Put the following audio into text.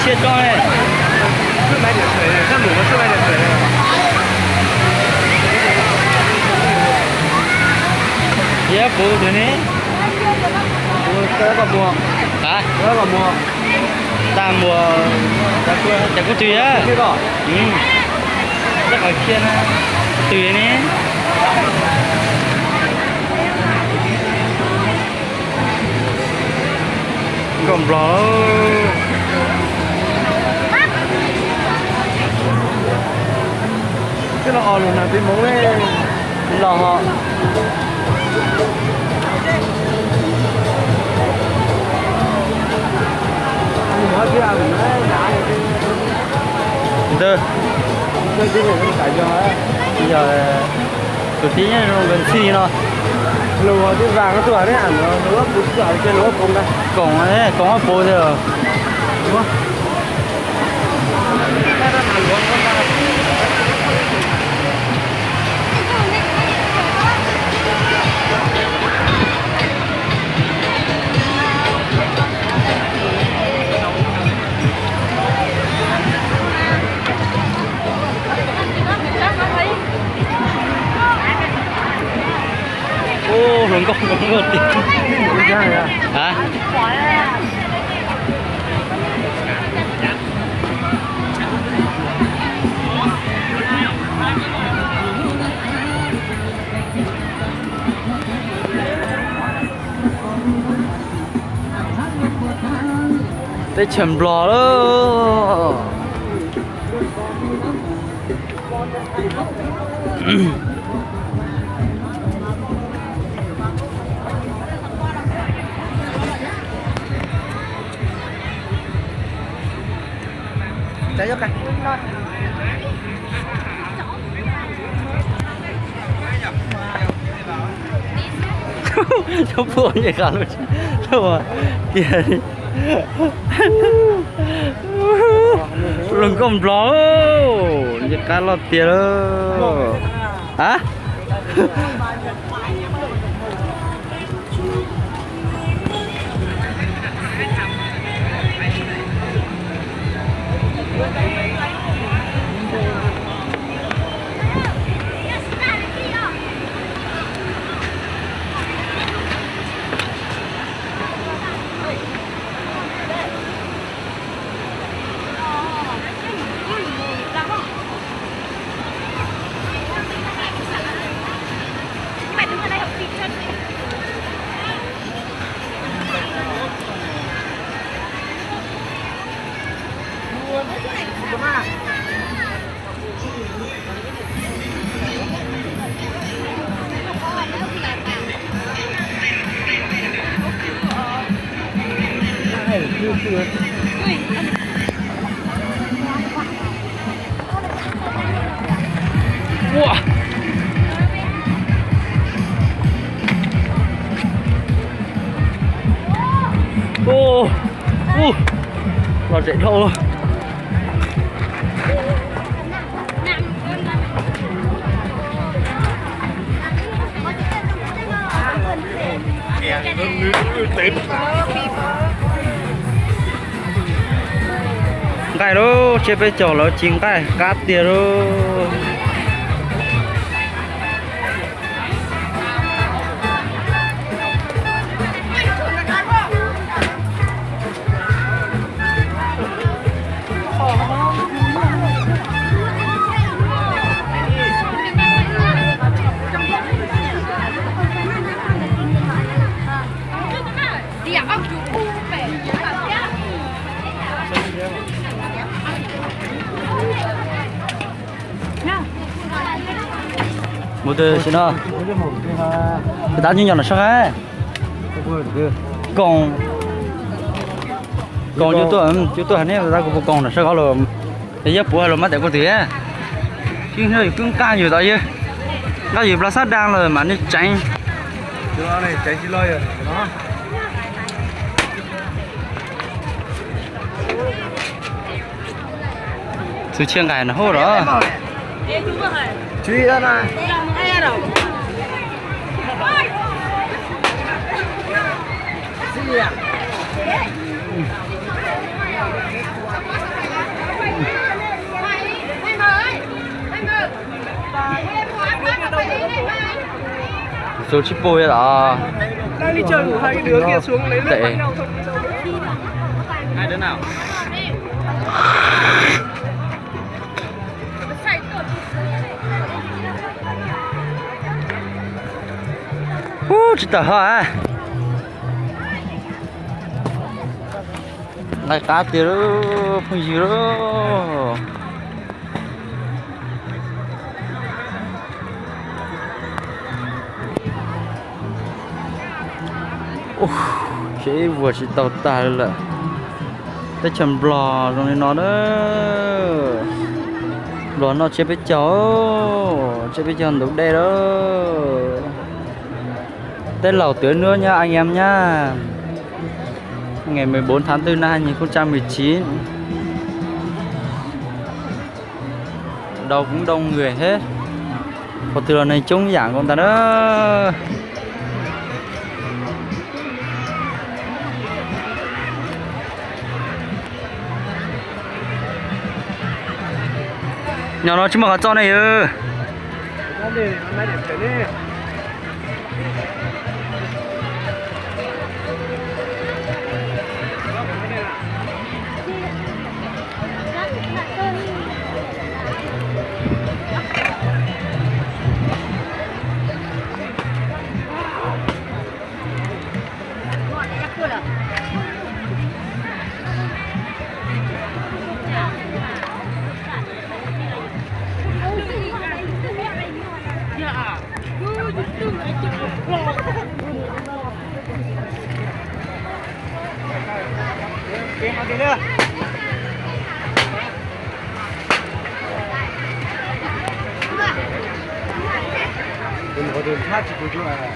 切装嘞。是买点水的，像卤的是买点水的。也不对呢。我这个mua，啊？这个mua，ta mùa chả có tùy á. biết rồi. Chắc ở kia nó tùy nè. Còn bò cái lò luôn là cái món đấy lò họ nói kia là mình nói đã từ cái này nó cải cho ấy bây giờ tụi tí nó gần xì nó lùa cái vàng nó tuổi đấy hẳn nó lúa cũng tuổi trên lúa cùng đây cổng ấy cổng ở phố rồi đúng không? ô hưởng công cũng ngược tiền hả đây chầm bò đó. Đấy cho cái cháu buồn vậy cả luôn đâu mà kìa đừng có rõ như cá lọt tiền đâu hả wow ô nó chạy đâu luôn cái đó chế bé chó nó chín cái cát tiền đó một từ xin nó cái đá như nhỏ là sao ấy còn chú tôi hẳn em ra của còn là sao rồi bây giờ bố là mất để có tiền chứ hơi cứng ca nhiều tại chứ cái gì là sát đang rồi mà nó cháy chỗ này cháy chỉ lôi rồi đó sự chiên gà nó hô đó chú ý đó này gì à số chip bôi đó. Đang đi chơi của hai cái đứa kia xuống lấy nước Tệ. bánh nhau không? Hai đứa nào? Chỉ tờ hả? Lại cá tiền đó, không gì đó. Chế vừa chỉ tàu tài là tới chầm bò rồi nó đó, bò nó chế biết cháu đúng đây đó. Tết lẩu tưới nữa nha anh em nhá. Ngày 14 tháng 4 năm 2019. Đâu cũng đông người hết. Có từ này trông giảng con ta đó. nhỏ nó chứ mà cho này ư. Nó để thế đi. Đi nữa. Đừng có đường khác chỉ của chú này.